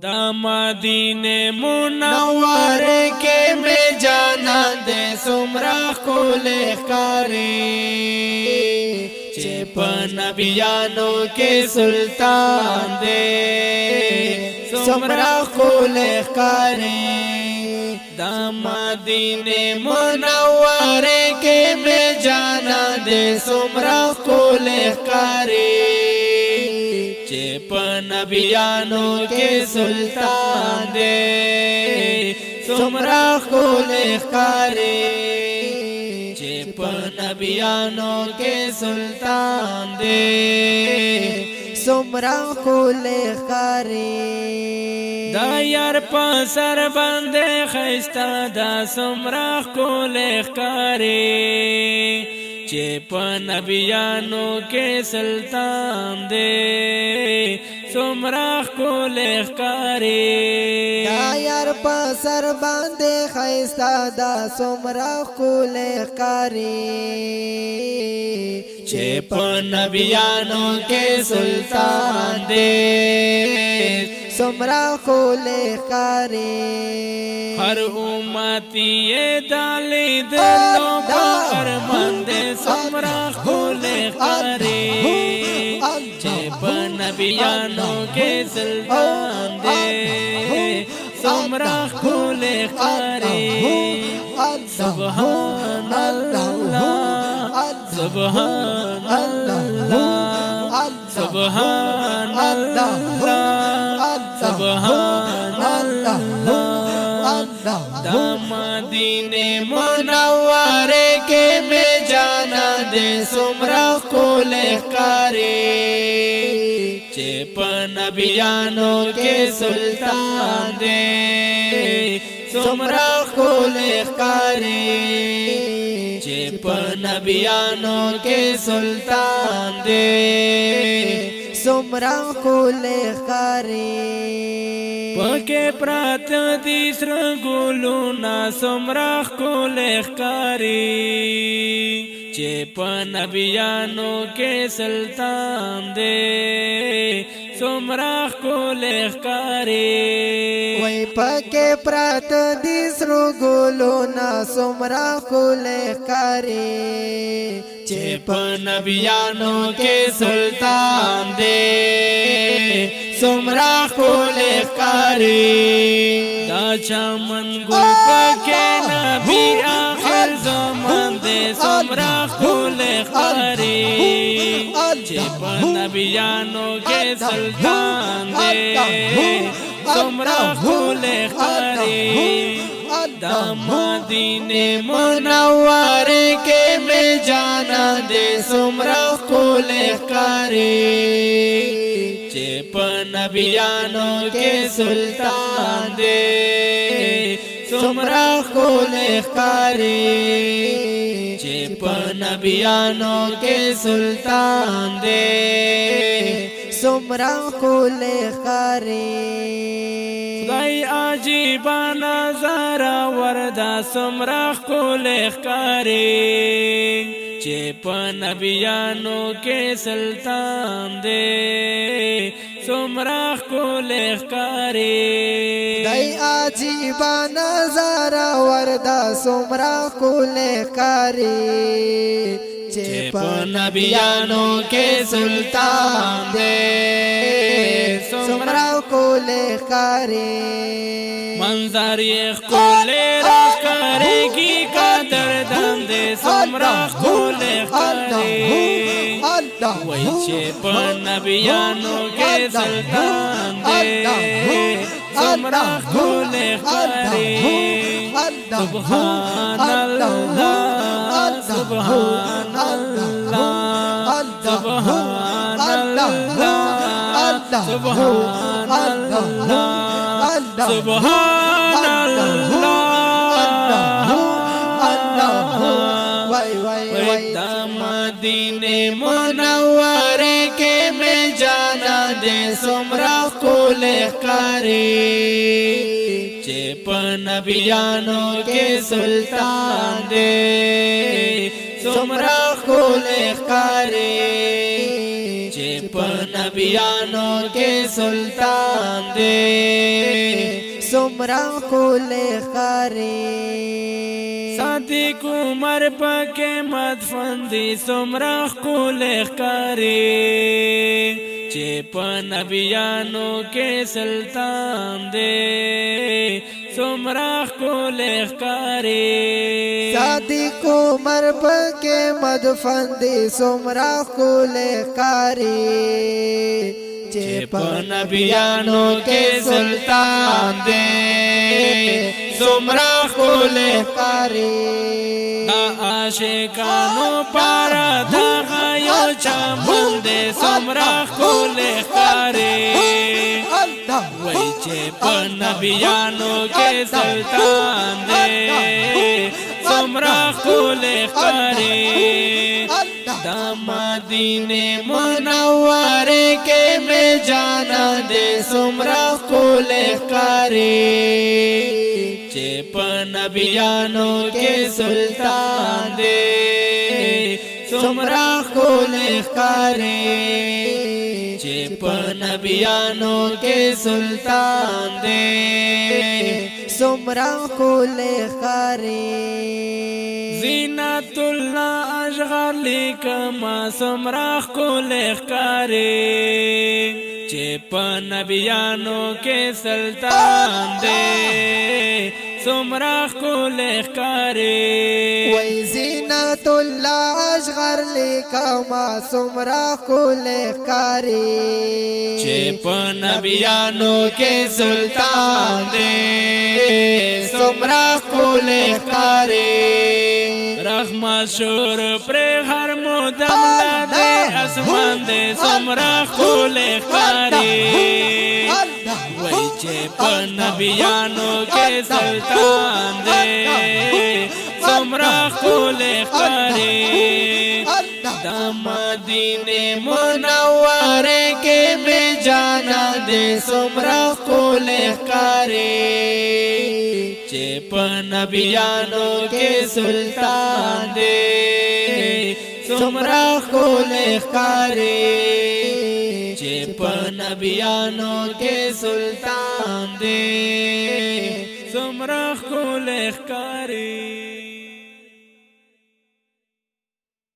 दा मदीने मुनव्वरे के में जाना दे सुमरा खुले कारी चेप नबियानो के सुल्तान दे सुमरा खुले कारी दा मदीने मुनव्वरे के में जाना दे सुमरा खुले कारी चेप नबियानो के सुल्तान दे सुमरा खुले कारी चेप नबियानो के सुल्तान दे सुमरा खुले कारी दायर पसर बंदे खैस्ता दा सुमरा खुले कारी चेप नबियानो के सुल्तान दे सुमरा खुले कारी दायर पसर बांधे खैस्ता दा सुमरा खुले कारी चेप नबियानो के सुल्तान दे सुमरा खुले कारी हर उम्मती ये डाली दिलों पर मंदे सुमरा खुले कारी चेप नबियानो के सुल्तान दे सुमरा खुले कारी सुभान अल्लाह सुभान अल्लाह सुभान अल्लाह सुभान अल्लाह दा मदीने मुनव्वरे के में जाना दे सुमरा खुले कारी चेप नबियानो के सुल्तान दे सुमरा खुले कारी चेप नबियानो के सुल्तान दे सुमरा खुले कारी पके प्रात तीसर गुलू ना सुमरा खुले कारी चेप नबियानो के सुल्तान दे सुमरा खुले कारी वही पके प्रात तीसरो गुलू ना सुमरा खुले कारी चेप नबियानो के सुल्तान दे सुमरा खुले कारी दा चमन गुल पके नबी आखिर ज़मान दे सुमरा खुले कारी चेप नबियानो के सुल्तान दे सुमरा खुले कारी दा मदीने मुनव्वरे के में जाना दे सुमरा खुले कारी चेप नबियानो के सुल्तान दे सुमरा खुले कारी चेप नबियानो के सुल्तान दे सुमरा खुले कारी खुदाई आजीबा नज़ारा वरदा सुमरा खुले कारी चेप नबियानो के सुल्तान दे सुमरा खुले कारी दई आजीबा नज़ारा वरदा सुमरा खुले कारी चेप नबियानो के सुल्तान दे सुमरा खुले कारी मंजर ये खुले करेगी कदर दम दे सुमरा खुले कारी वही चेप नबियानो के सुल्तान दे सुमरा खुले कारी सुभान अल्लाह सुभान अल्लाह सुभान अल्लाह सुभान अल्लाह सुभान अल्लाह मदीने मुनव्वरे के में जाना दे सुमरा खुले कारी चेप नबियानो के सुल्तान दे सुमरा खुले कारी चेप नबियानो के सुल्तान दे سمرا کول خاري صادق عمر پکې مدفن دي سمرا کول ښکاري چې په نبیانو کې سلطان دی سمرا کول ښکاري صادق عمر پکې مدفن دي سمرا کول خاري چې په نبیانو کې سلطان دی سمرا کول خاري دا عاشقانو پارا دا غيو چمن دے سمرا کول ښکاري وای چې په نبیانو کې سلطان دی سمرا کول ښکاري دا مدینه منوره کې میں جانا دے سمرا کول ښکاري چې په نبیانو کې سلطان دی سمرا کول ښکاري چې په نبیانو کې سلطان دی سمرا کول خاري زینت الله اشغر لیکما سمرا کول ښکاري چې په نبیانو کې سلطان دی سمرا کول ښکاري وای زینت الله اشغر لیکما سمرا کول خاري چې په نبیانو کې سلطان دی سمرا کول ښکاري رحمت شور پر هر مدام لده اسمان دے سمرا کول ښکاري وای چې په نبیانو کې سلطان دی سمرا کول ښکاري دا مدینه منوره کې میں جانا دے سمرا کول ښکاري چې په نبیانو کې سلطان دی سمرا کول ښکاري چې په نبیانو کې سلطان دی سمرا کول ښکاري